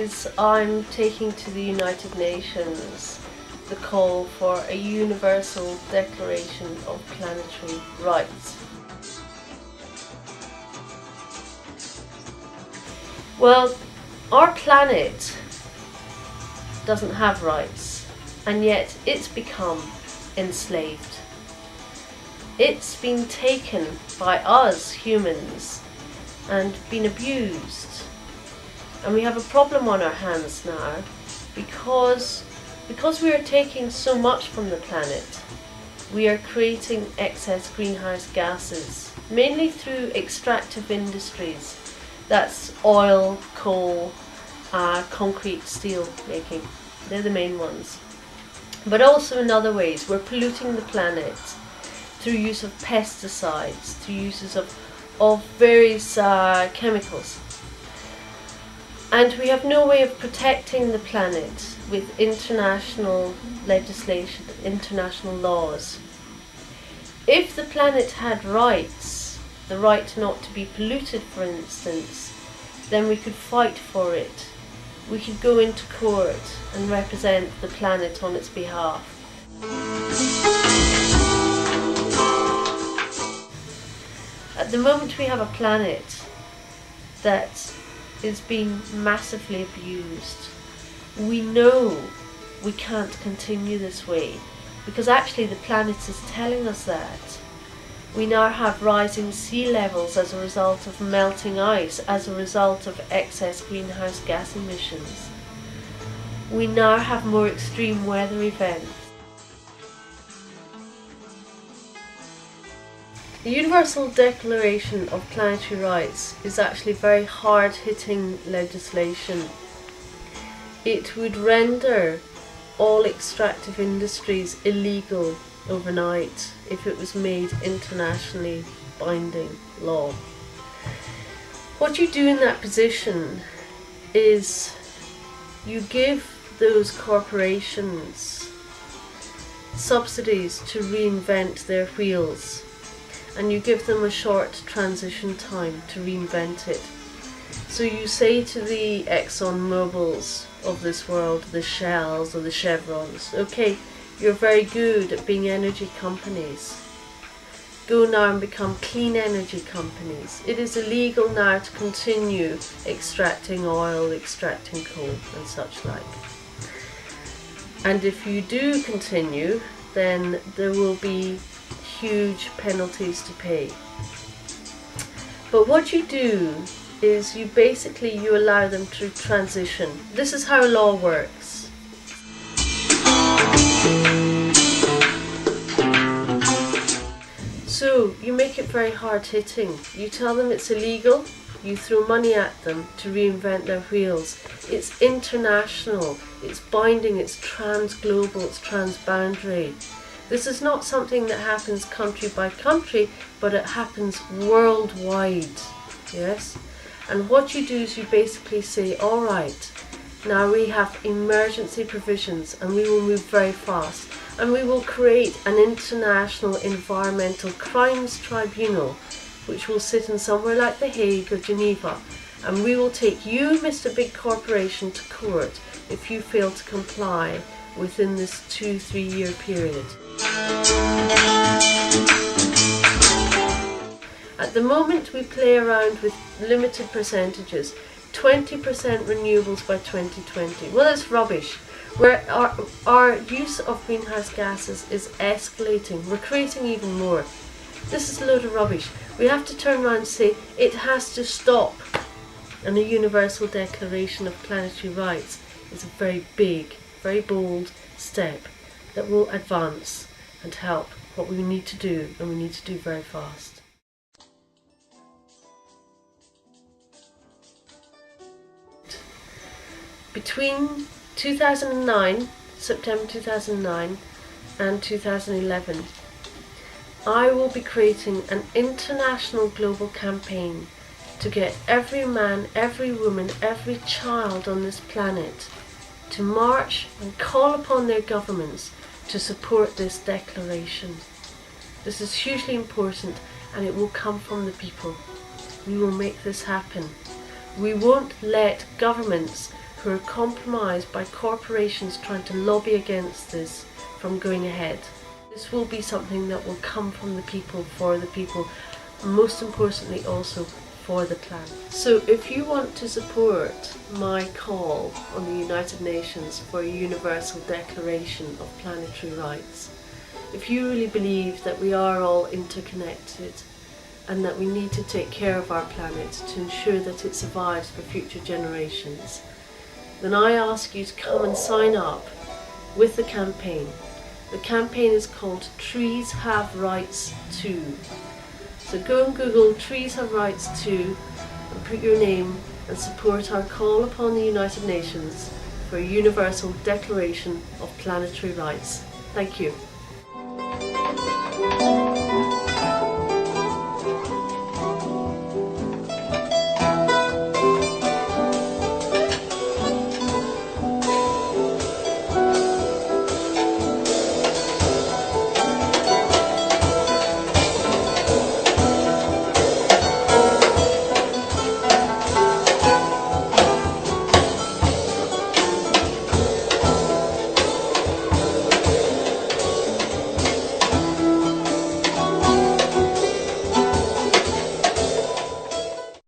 is I'm taking to the United Nations the call for a Universal Declaration of Planetary Rights. Well, our planet doesn't have rights, and yet it's become enslaved. It's been taken by us humans and been abused. And we have a problem on our hands now because we are taking so much from the planet. We are creating excess greenhouse gases, mainly through extractive industries. That's oil, coal, concrete, steel making. They're the main ones. But also in other ways, we're polluting the planet through use of pesticides, through uses of various chemicals. And we have no way of protecting the planet with international legislation, international laws. If the planet had rights, the right not to be polluted, for instance, then we could fight for it. We could go into court and represent the planet on its behalf. At the moment we have a planet that is being massively abused. We know we can't continue this way because actually the planet is telling us that. We now have rising sea levels as a result of melting ice, as a result of excess greenhouse gas emissions. We now have more extreme weather events. The Universal Declaration of Planetary Rights is actually very hard-hitting legislation. It would render all extractive industries illegal overnight if it was made internationally binding law. What you do in that position is you give those corporations subsidies to reinvent their wheels, and you give them a short transition time to reinvent it. So you say to the Exxon Mobils of this world, the Shells or the Chevrons, okay, you're very good at being energy companies. Go now and become clean energy companies. It is illegal now to continue extracting oil, extracting coal and such like. And if you do continue, then there will be huge penalties to pay. But what you do is you allow them to transition. This is how law works. So you make it very hard hitting. You tell them it's illegal, you throw money at them to reinvent their wheels. It's international, it's binding, it's trans-global, it's trans-boundary. This is not something that happens country by country, but it happens worldwide, yes? And what you do is you basically say, all right, now we have emergency provisions and we will move very fast and we will create an international environmental crimes tribunal which will sit in somewhere like The Hague or Geneva, and we will take you, Mr. Big Corporation, to court if you fail to comply within this 2-3 year period. At the moment we play around with limited percentages, 20% renewables by 2020. Well, that's rubbish. Our use of greenhouse gases is escalating. We're creating even more. This is a load of rubbish. We have to turn around and say it has to stop. And a Universal Declaration of Planetary Rights is a very big, very bold step that will advance and help what we need to do, and we need to do very fast. Between 2009, September 2009 and 2011, I will be creating an international global campaign to get every man, every woman, every child on this planet to march and call upon their governments to support this declaration. This is hugely important, and it will come from the people. We will make this happen. We won't let governments who are compromised by corporations trying to lobby against this from going ahead. This will be something that will come from the people, for the people, and most importantly also for the planet. So if you want to support my call on the United Nations for a Universal Declaration of Planetary Rights, if you really believe that we are all interconnected and that we need to take care of our planet to ensure that it survives for future generations, then I ask you to come and sign up with the campaign. The campaign is called Trees Have Rights Too. So go and Google Trees Have Rights Too and put your name and support our call upon the United Nations for a Universal Declaration of Planetary Rights. Thank you.